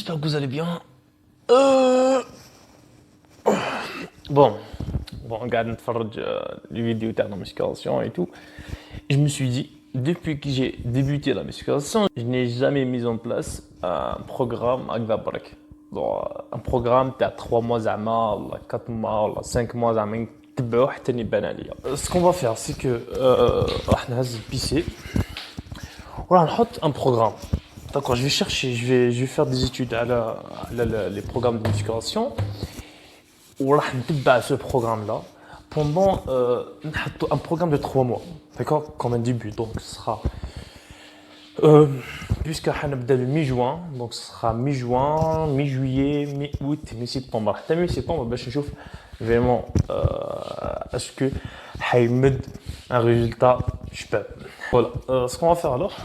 j'espère que vous allez bien. Euh, Bon, regarde les vidéos de la musculation et tout. Je me suis dit, depuis que j'ai débuté la musculation, je n'ai jamais mis en place un programme avec Vabrak. Un programme de 3 mois, 4 mois, 5 mois, ce qu'on va faire, c'est que on va pisser. Voilà, on un programme. D'accord, je vais chercher, je vais faire des études les programmes de musculation. وراح نتبع ce programme-là pendant un programme de 3 mois. D'accord, comme un début. Donc, ce sera puisque حنبدا le mi-juin, donc ce sera mi-juin, mi-juillet, mi-août, mi-septembre. حتى mi-septembre باش نشوف vraiment est-ce que حيمد un résultat شباب. Voilà, ce qu'on va faire alors,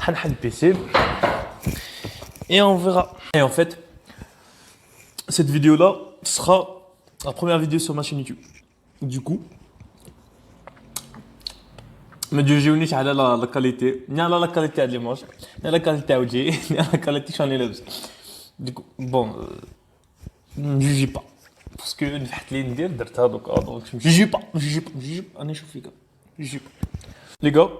حنحل le PC et on verra. Et en fait, cette vidéo-là sera la première vidéo sur ma chaîne YouTube. Du coup, ما تجونيش على لا كاليتي ني على لا كاليتي هاد ليماج ني على كاليتي تاع وجهي ني على كاليتي شاني لابس ديكو بون نجوجي با باسكو نفتحت لي ندير درتها دوكا دونك نجوجي با راني نشوف فيك نجوجي با لي غا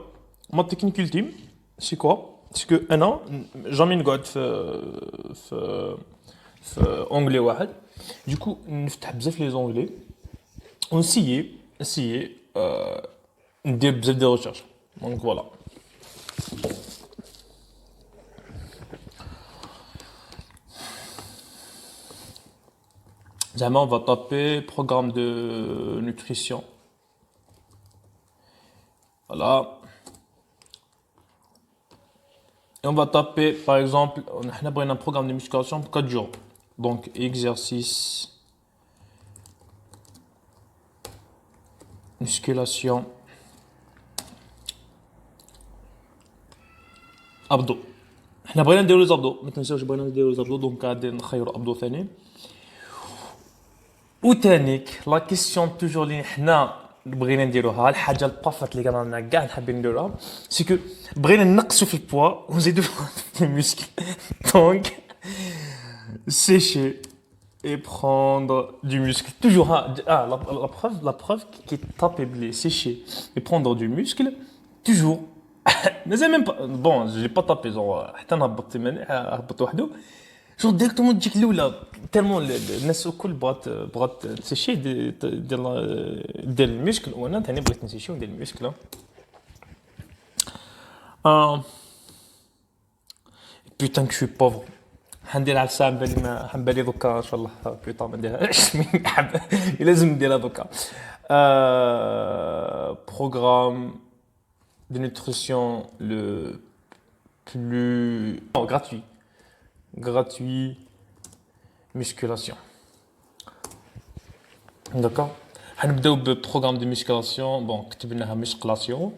ما تكنيك التيم سي كوا باسكو انا جامي نقعد في اونغلي واحد دوكو نفتح بزاف لي زونغلي ونسيي ندير بزاف ديال ريشيرش دونك فوالا زعما on va taper programme de nutrition voilà et on va taper par exemple on a un programme de musculation pour 4 jours donc exercice musculation ابدو حنا بغينا نديرو لي زابدو ما تنساوش بغينا نديرو لي زابدو دونك غادي نخيرو ابدو ثاني وتانيك لا كيسيون توجور اللي حنا بغينا نديروها الحاجه البافات اللي رانا كاع حابين نديروها سي كو بغينا نقصو في البوا ونزيدو في المسكل دونك sécher et prendre du muscle toujours la preuve qui est taper blé sécher et prendre du muscle toujours mais c'est même pas bon j'ai pas tapé genre حتى نهبط هبط وحده genre directement تجيك الاولى تالمون الناس الكل بغات تسيشي ديال المشكل وانا ثاني بغيت نسيشي وندير المشكل بوتان كو شوي بوفر حندير على الساعه بالي دوكا ان شاء الله بوطا ما نديرهاش لازم نديرها دوكا programme de nutrition le plus gratuit musculation d'accord حنبداو ببروغرام دو musculation bon كتبناها musculation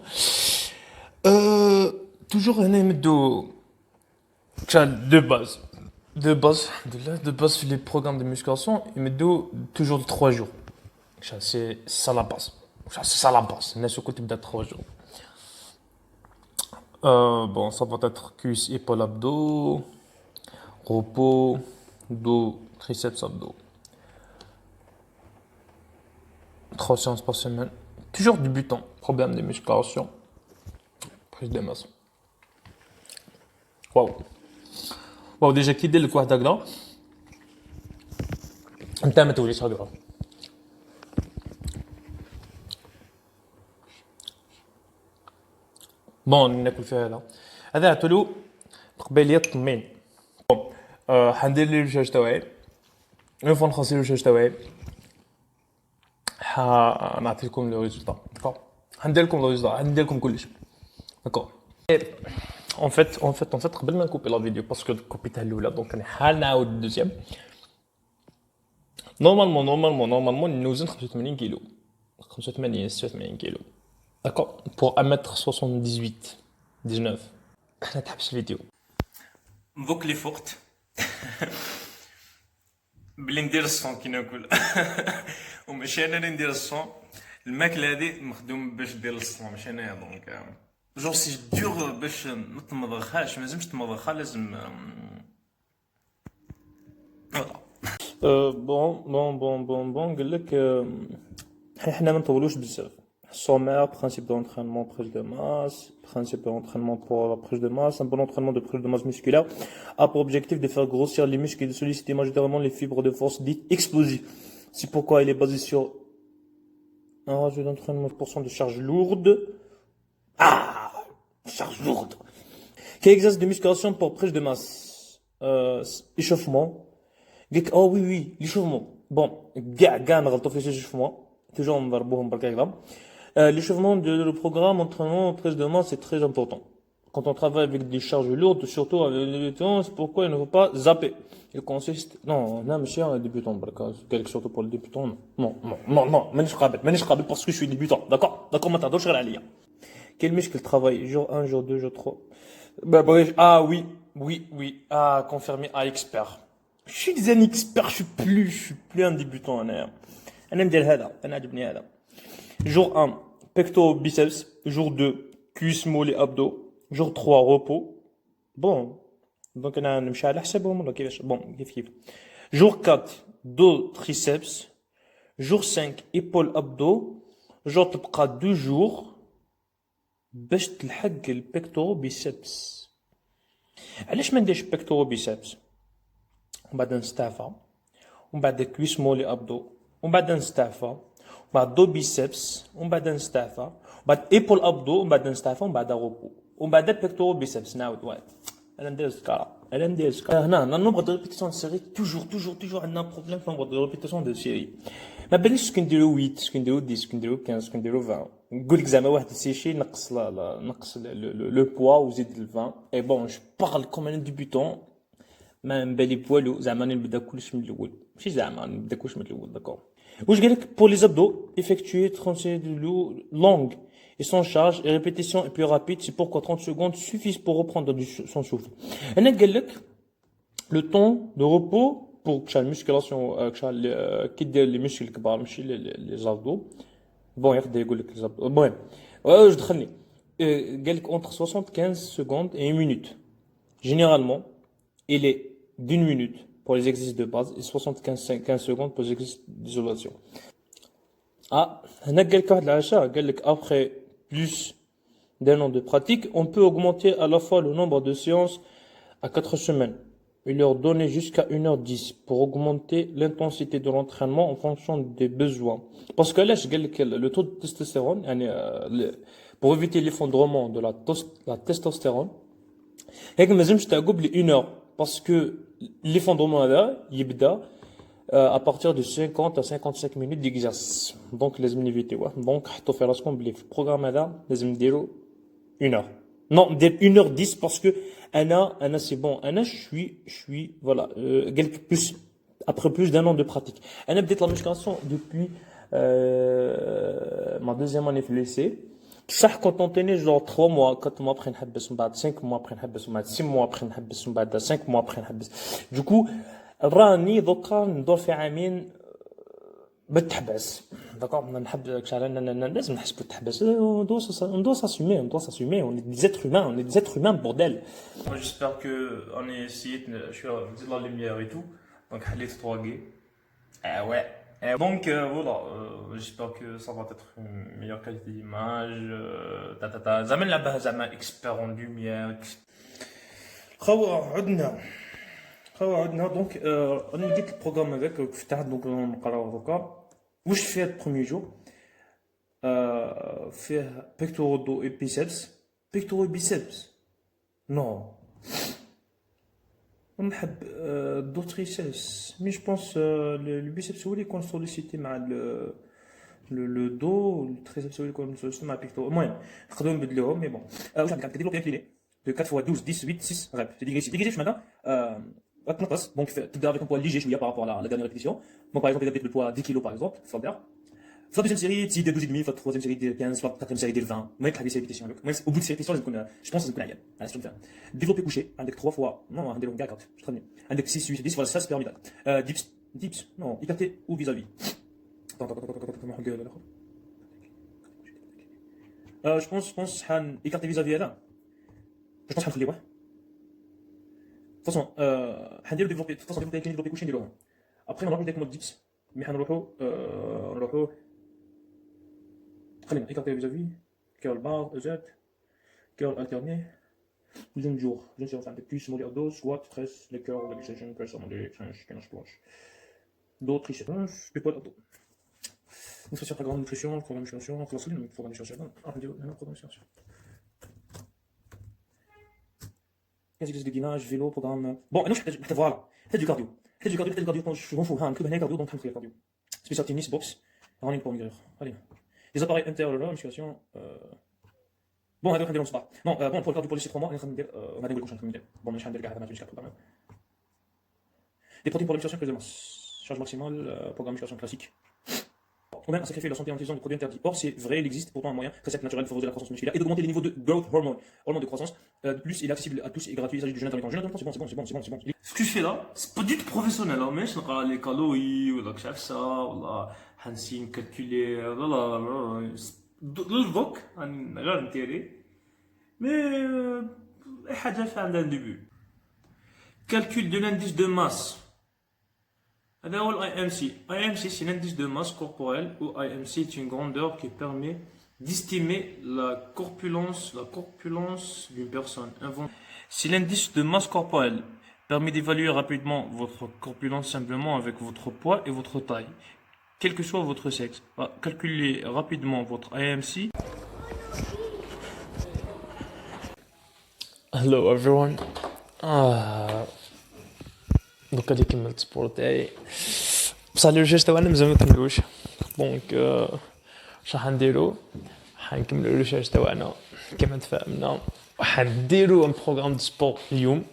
toujours هنا نمدو de base في les programmes de musculation يمدو toujours 3 jours c'est ça la base c'est ça la base الناس الكل تبدا 3 jours bon, ça va être cuisse, épaule, abdos, repos, dos, triceps, abdos. 3 séances par semaine. Toujours débutant. Problème de musculation. Prise de masse. Waouh. Waouh, déjà qui dit le quoi d'agla? انت ما توليش هكذا. بون ناكل فيها هذا عطولو قبيل الطمين بون حندير لي الرشاش تاعي اون فوا نخلص الرشاش تاعي نعطي لكم لو ريزولطا داكور حندير لكم لو ريزولطا حندير لكم كلش داكور en fait قبل ما نكوبي لا فيديو باسكو كوبيتها الاولى دونك راني حال نعاود الدوزيام نورمالمون نوزن 85 كيلو 86 كيلو d'accord pour 1m78 19 احنا تحبس الفيديو نفوك لي فوقت بلي ندير الصون كي ناكل وماشي انا اللي ندير الصون الماكله هذه مخدوم باش دير الصون ماشي انايا دونك جور سي دور باش ما تمضغهاش ما لازمش تمضغها لازم Bon, قال لك حنا ما نطولوش بزاف. Sommaire, principe d'entraînement, prise de masse, principe d'entraînement pour la prise de masse, un bon entraînement de prise de masse musculaire a pour objectif de faire grossir les muscles et de solliciter majoritairement les fibres de force dites explosives. C'est pourquoi il est basé sur un ratio d'entraînement % de charge lourde. Ah, charge lourde. Quel exercice de musculation pour prise de masse? Échauffement. Oh oui, l'échauffement. Bon, gars, نغلطوا في l'échauffement. Toujours نضربوهم برك هكذا. L'échauffement de le programme entraînement prise de masse c'est très important. Quand on travaille avec des charges lourdes, surtout avec les débutants, c'est pourquoi il ne faut pas zapper. Il consiste, non, ماشي un débutant برك, surtout pour les débutants, non, مانيش قابل parce que je suis débutant, d'accord, ما تهضرش غير عليا. Quel muscle travaille jour 1, jour 2, jour 3? Bah bref, oui, confirmé, expert. Je suis un expert, je suis plus un débutant. أنا ندير هذا, أنا عجبني هذا. Jour 1, pectoraux biceps. Jour 2, cuisses, mollets, abdos. Jour 3, repos. Bon. Donc أنا نمشي على حسابهم ولا كيفاش؟ Bon, كيف. Jour 4, dos, triceps. Jour 5, épaules, abdos. Jour تبقى 2 jours باش تلحق البيكتورو بيسبس. علاش ما نديرش بيكتورو بيسبس ومن بعد نستعفى ومن بعد كويس مولي ابدو ومن بعد نستعفى ومن بعد دو بيسبس ومن بعد نستعفى ومن بعد ايبول ابدو ومن بعد نستعفى ومن بعد روبو ومن بعد بيكتورو بيسبس نعاود واحد. انا ندير سكارا هنا النومبر دو ريبيتيسيون دو سيري توجور عندنا بروبليم في النومبر دو ريبيتيسيون دو سيري. ما باليش سكون نديرو 8 سكون نديرو 10 سكون نديرو 15 سكون نديرو 20. نقول لك زعما واحد السيشي نقص لو بوا وزيد ال 20. اي بون جو بارل كوم ان ديبيتون ما نبالي بوالو زعما نبدا كلش من الاول ماشي زعما نبدا كلش من الاول داكور. واش قال لك pour les abdos effectuer 30 séries de longues et sans charge et répétition et plus rapide c'est pourquoi 30 secondes suffisent pour reprendre son souffle. هنا قال لك le temps de repos pour que la musculation كي دير لي مشكل الكبار ماشي لي زابدو بون يقدر يقول لك لي زابدو المهم واش دخلني قال لك entre 75 secondes et 1 minute. Généralement il est d'1 minute pour les exercices de base et 15 secondes pour les exercices d'isolation. هنا قال لك واحد العشاء قال لك après plus d'un an de pratique on peut augmenter à la fois le nombre de séances à 4 semaines et leur donner jusqu'à 1h10 pour augmenter l'intensité de l'entraînement en fonction des besoins. Parce que là, je dis que le taux de testostérone, pour éviter l'effondrement de la testostérone, je vais 1 heure. Parce que l'effondrement là, il يبدا à partir de 50 à 55 minutes d'exercice. Donc, لازم éviter. Donc, حطوا في راسكم بلي في البروغرام هذا لازم نديروا 1 heure. Non, dès 1h10 parce que Anna, c'est bon. Anna, je suis, voilà, après plus d'un an de pratique. Anna, peut-être la musculation depuis, ma deuxième année au lycée. Ça, quand on tenait genre 3 mois, 4 mois après, 5 mois après, 6 mois après, 5 mois après, du coup, راني دوكا ندور في عامين بالتحبس. D'accord, لازم نحس بالتحبس. On doit s'assumer, on est des êtres humains, bordel. Moi, j'espère que on est essayé de faire la lumière et tout. Donc, allez 3G. Ouais. Donc, voilà, j'espère que ça va être une meilleure qualité d'image. زعما نلعبها زعما expert en lumière. عدنا دونك انا لقيت البروغرام هذاك فتحت دونك نقراو دوكا. واش فيه البروميي جور فيه بيكتورو دو اي بيسبس نو نحب دو تريسيبس مي جو بونس لو بيسبس هو اللي يكون سوليسيتي مع لو دو التريسيبس هو اللي يكون سوليسيتي مع البيكتورو. المهم نقدروا نبدلوهم مي بون واش عندك ديفلوبي انكليني de 4 fois 12 10 8 6 rep c'est dégressif معناتها تنقص donc tu dois avec un poids léger شويه par rapport à la dernière répétition. Donc par exemple il y a le poids 10 kg par exemple standard. في la deuxième série تزيد 12 et demi في la troisième série دير 15 في la quatrième série دير 20 المهم تحدي سي ريبيتيسيون المهم au bout de ces répétitions لازم تكون je pense لازم تكون عيان على شنو فاهم. développé couché عندك 3 fois non نديرهم كاع 4 je très bien عندك 6 8 10 voilà ça c'est pyramidal dips non écarté ou vis-à-vis. je pense حن écarté vis-à-vis هذا je pense حنخليه واحد. De toute façon, développer couché نديروهم. ابخي ما نروحوش ديك مود ديكس مي نروحو خلينا ايكارتي فيزافي كيرل بار اوزات كيرل الترني deuxième jour deuxième séance عندك cuisse mollet abdos squat press les curls relaxation press mollet 15 planches dos triceps épaules abdos nutrition très grande nutrition programme musculation خلص لي programme musculation راح نديرو هنا programme musculation 15 exercices de gainage vélo programme bon انا واش محتاج فوالا محتاج دو كارديو محتاج دو كارديو شوفوا ها نكتب هنا كارديو دونك نحط كارديو سبيشال تنس بوكس رانينغ بور ميغرور خلينا les appareils intérieurs musculation بون هذا راح نديرهم صباح نو بون بور الكارديو بوليسي 3 mois غادي ندير غادي نقول لكم شنو ندير بون ماشي غندير كاع هذا ماشي كاع دي بروتين pour la musculation prise de masse charge maximale programme musculation classique ou même à sacrifier la santé en utilisant des produits interdits. Or, c'est vrai, il existe pourtant un moyen très simple, naturel de favoriser la croissance musculaire et d'augmenter les niveaux de growth hormone, hormone de croissance. De plus, il est accessible à tous et gratuit. Il s'agit du jeûne intermittent. Jeûne intermittent, c'est bon. Ce que je fais là, c'est pas du tout professionnel. Mais je sais les calories, ou que je fais ça, ou là, Hansin calculer, le VOC, un غير intérêt. Mais, حاجة fait un début. Calcul de l'indice de masse. هذا هو IMC. IMC c'est l'indice de masse corporelle ou IMC est une grandeur qui permet d'estimer la corpulence d'une personne. Si l'indice de masse corporelle permet d'évaluer rapidement votre corpulence simplement avec votre poids et votre taille, quel que soit votre sexe. Calculez rapidement votre IMC. Hello everyone. دوكا اللي كملت السبور تاعي بصح لو جيست تاعنا مازال مكملوش دونك واش راح نديرو حنكملو لو جيست تاعنا كما تفاهمنا وحنديرو ان بروغرام دو سبور اليوم.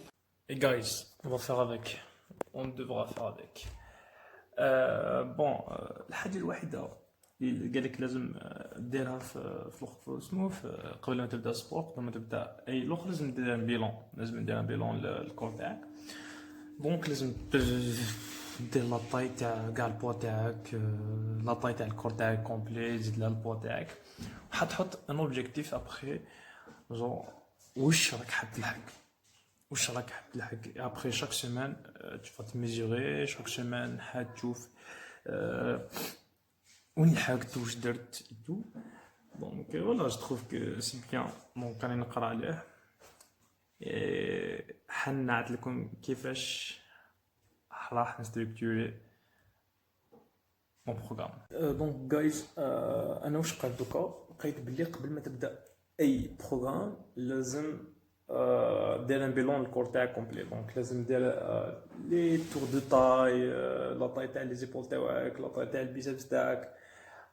Et guys, on va faire avec. On devra faire avec. Bon, الحاجة الوحيدة اللي قالك لازم ديرها في الوقت اسمه قبل ما تبدا السبور قبل ما تبدا اي لوغ لازم دير ان بيلون للكور تاعك. دونك لازم دير لا طاي تاع كاع البوا تاعك لا طاي تاع الكور تاعك كومبلي زيد لها البوا تاعك وحتحط ان اوبجيكتيف ابخي جون واش راك حاب تلحق ابخي شاك سيمان tu vas te mesurer chaque semaine حتشوف وين لحقت واش درت et tout donc voilà je trouve que c'est bien donc راني نقرا عليه حنعت لكم كيفاش راح نستركتوري مون بروغرام. دونك جايز انا واش قلت دوكا لقيت بلي قبل ما تبدا اي بروغرام لازم دير ان بيلون الكور تاعك كومبلي دونك لازم دير لي تور دو تاي لا طاي تاع لي زيبول تاعك لا طاي تاع البيسبس تاعك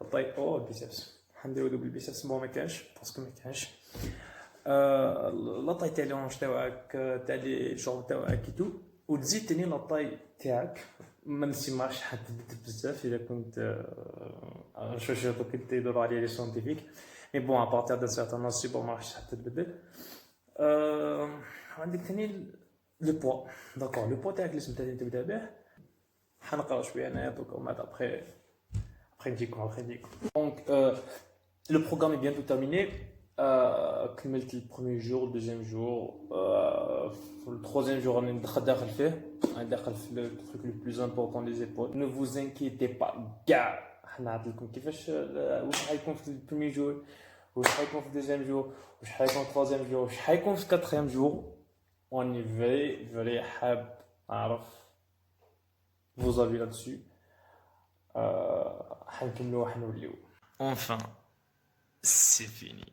لا طاي البيسبس حنديرو دوبل البيسبس بون ما كانش باسكو ما كانش لا طاي تاع لي هونش تاعك تاع لي جوب تاعك تو وتزيد تاني لا طاي تاعك ما نسمعش حتبدل بزاف الا كنت شويه كنت يدوروا عليه لي ساينتيفيك مي بون ا بارتير دان سيرتان نصيب ما راحش حتى تبدل. عندك ثاني لو بوا داكور لو بوا تاعك لازم تبدا به حنقرا شويه انايا دوكا ومن بعد ابخي نجيكم دونك لو بروغرام اي بيانتو تيرميني. كملت البروميير جور الدوزيام جور في التروزيام جور راني داخل فيه داخل في لو تروك لو بلوز امبورطون لي زيبول. نو فوز انكيتي با كاع حنعرض لكم كيفاش واش حيكون في البروميير جور واش حيكون في الدوزيام جور واش حيكون في التروزيام جور واش حيكون في الكاتريام جور واني فري حاب نعرف فوز افي لا دسو حنكملو حنوليو enfin c'est fini.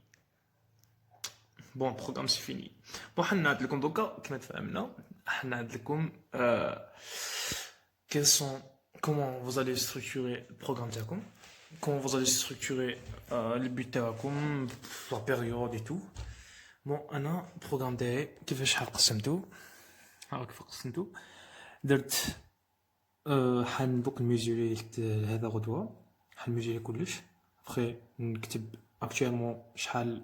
Bon, le programme c'est fini. Bon, حنعد لكم دوكا كما تفهمنا حنعد لكم quels sont comment vous allez structurer le programme تاعكم comment vous allez structurer le but تاعكم la période et tout. Bon, انا البروغرام تاعي كيفاش قسمته هاك قسمته درت حنبوك نميزوري هذا غدوه حنميزوري كلش ابخي نكتب actuellement شحال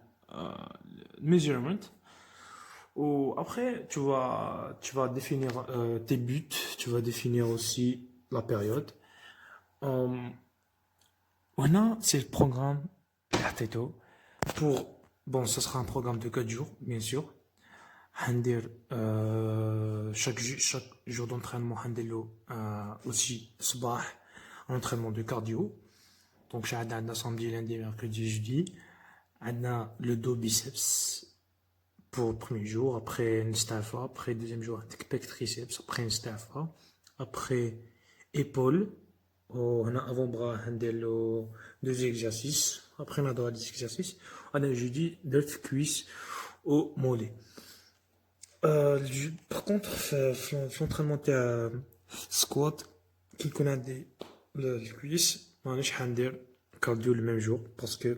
measurement ou après tu vas définir tes buts, tu vas définir aussi la période. Voilà, c'est le programme pour bon, ce sera un programme de 4 jours bien sûr. حندير chaque jour d'entraînement حندير aussi صباح un entraînement de cardio. Donc j'ai عندنا samedi, lundi, mercredi, jeudi. عندنا le dos biceps pour le premier jour, après une stafa, après le deuxième jour عندك pec triceps, après une stafa, après épaule. On a avant-bras عندي له deux exercices, après on a droit 10 exercices. On a jeudi deux cuisses au mollet. Par contre, l'entraînement de squat, qui connaît le cuisse, on a cardio le même jour parce que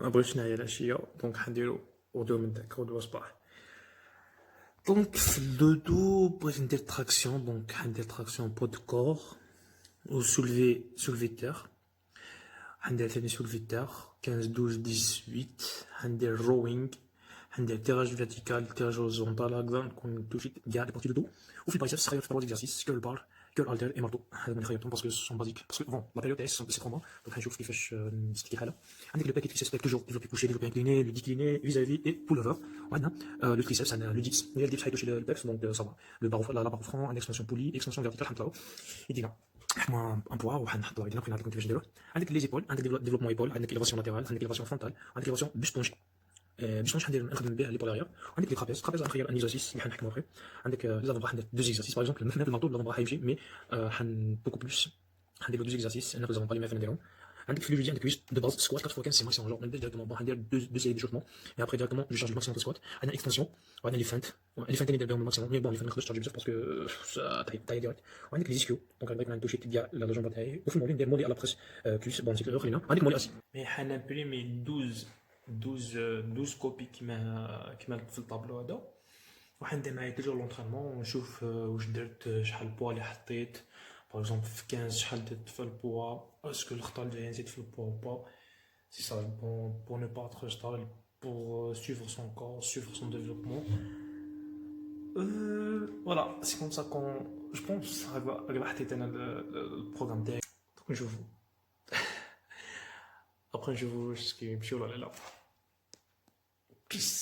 بغيتش نعيا العشية دونك حنديرو غدوة من داك غدوة صباح. دونك في الدودو بغيت ندير تراكسيون دونك حندير تراكسيون بو دو كور و سولفي تير. حندير ثاني سولفي تير 15 12 18. حندير روينغ. حندير تيراج فيرتيكال تيراج هوريزونتال هكذا نكون توفيت كاع لي بارتي دودو. وفي البايسبس خيرت 3 اكزرسيس كور البار كور التر اي مارتو. هذا اللي خيرتهم باسكو سون بازيك باسكو بون لا بيريود تاعي سي 3 موا دونك حنشوف كيفاش نسلك الحاله. عندك لو باكيت تريسبس توجور ديفلوبي بوشي ديفلوبي انكليني لو ديكليني فيزافي اي بول اوفر. وعندنا لو تريسبس عندنا لو ديبس ملي الديبس حيدوش الباكس دونك صافا لو بارو لا بارو فرون عندك اكسبانسيون بولي اكسبانسيون فيرتيكال حنطلعو يدينا حنا ان بوا وحنحطو علينا بغينا نعطيكم كيفاش نديروه. عندك لي زيبول عندك ديفلوبمون ايبول عندك ليفاسيون لاترال عندك ليفاسيون فرونتال عندك ليفاسيون بوش باش نحندير نخدم به لي بولاريير. وعندك لي ترابيز غنخير ان اكزرسيس اللي حنحكمو ابخي. عندك لي زافون حندير دو اكزرسيس باغ اكزومبل مثلا في المارتو لافون حيمشي مي حن بوكو بلوس حندير دو اكزرسيس ناخذ زافون بالي مثلا نديرهم. عندك في الجي عندك ويست دو باز سكوات 4 15 سي ماكسيموم جور نبدا ديريكتومون بون حندير دو سيري ديشوفمون مي ابري ديريكتومون جو شارج الماكسيموم دو سكوات. عندنا اكستنسيون وعندنا لي فانت ندير بهم الماكسيموم مي بون لي فانت ما نقدرش تشارجي بزاف باسكو تاعي ديريكت. وعندك لي زيسكيو دونك غنبغيك نعمل توشيت كاع لا جامب تاعي. وفي المولي ندير مولي على بريس كلوس بون سيكل خلينا. عندك مولي اسي مي حنبريمي 12 كوبي كيما في الطابلو هذا. وحندير معايا توجور لونطرينمون ونشوف واش درت شحال البوا اللي حطيت باغ اكزومبل في 15 شحال درت في البوا اسكو الخطا الجايه نزيد في البوا با سي صا بون بور نو با اتر ستال بور suivre son corps suivre son développement. Voilà c'est comme ça qu'on je pense هكذا حطيت انا البروغرام تاعي. نشوفو ابخي نشوفو واش كيمشي ولا لا. Peace.